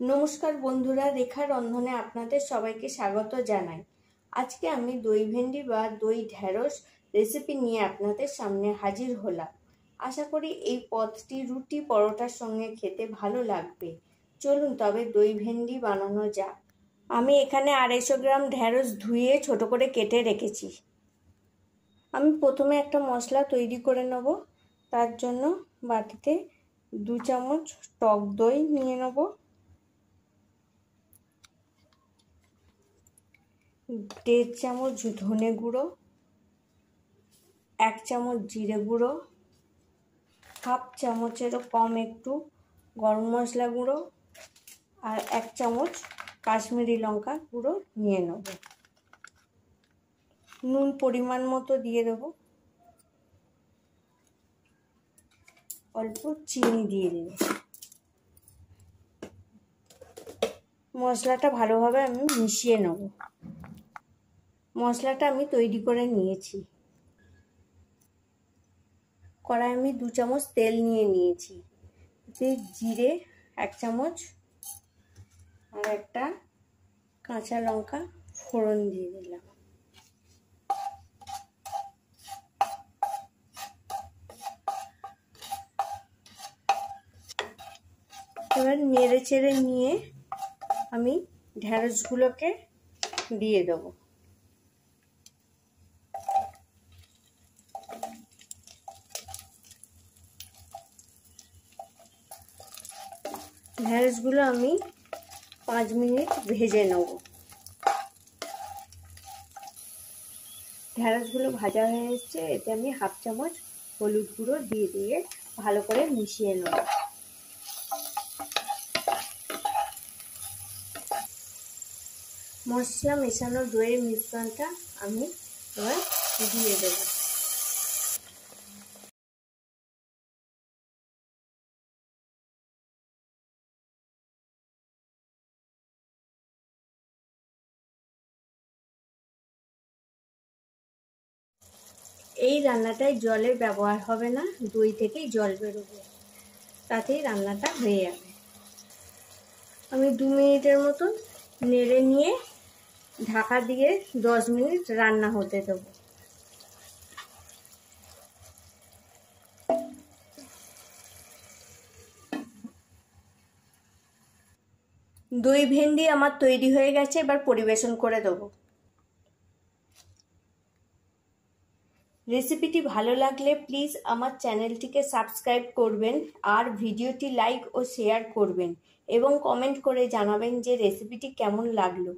নমস্কার বন্ধুরা, রেখা রন্ধনে আপনাদের সবাইকে স্বাগত জানাই। আজকে আমি দই ভেন্ডি বা দই ঢেঁড়স রেসিপি নিয়ে আপনাদের সামনে হাজির হলাম। আশা করি এই পদটি রুটি পরোটার সঙ্গে খেতে ভালো লাগবে। চলুন তবে দই ভেন্ডি বানানো যাক। আমি এখানে 250 গ্রাম ঢেঁড়স ধুয়ে ছোট করে কেটে রেখেছি। আমি প্রথমে একটা মশলা তৈরি করে নেব। তার জন্য বাটিতে 2 চামচ টক দই নিয়ে নেব, 1.5 চামচ ধনে গুঁড়ো, 1 চামচ জিরে গুঁড়ো, 1/2 চামচেরও কম একটু গরম মশলা গুঁড়ো আর 1 চামচ কাশ্মীরি লঙ্কা গুঁড়ো নিয়ে নেব। নুন পরিমাণ মতো দিয়ে দেব, অল্প চিনি দিয়ে দেব। মশলাটা ভালোভাবে আমি মিশিয়ে নেব। মশলাটা আমি তৈরি করে নিয়েছি। কড়াই আমি 2 চামচ তেল নিয়েছি। এতে জিরে 1 চামচ আর একটা কাঁচা লঙ্কা ফোড়ন দিয়ে দিলাম। এবার নেড়ে চেড়ে নিয়ে আমি ঢেঁড়সগুলোকে দিয়ে দেবো। ঢেঁড়সগুলো আমি 5 মিনিট ভেজে নেব। ঢেঁড়সগুলো ভাজা হয়ে এসছে। এতে আমি 1/2 চামচ হলুদ গুঁড়ো দিয়ে ভালো করে মিশিয়ে নেব। মশলা মেশানো দইয়ের মিশ্রণটা আমি এবার দিয়ে দেব। এই রান্নাটায় জলের ব্যবহার হবে না, দই থেকেই জল বেরোবে, তাতেই রান্নাটা হয়ে যাবে। আমি 2 মিনিটের মতন নেড়ে নিয়ে ঢাকা দিয়ে 10 মিনিট রান্না হতে দেবো। দই ভেন্ডি আমার তৈরি হয়ে গেছে, এবার পরিবেশন করে দেবো। রেসিপিটি ভালো লাগলে প্লিজ আমার চ্যানেলটিকে সাবস্ক্রাইব করবেন আর ভিডিওটি লাইক ও শেয়ার করবেন এবং কমেন্ট করে জানাবেন যে রেসিপিটি কেমন লাগলো।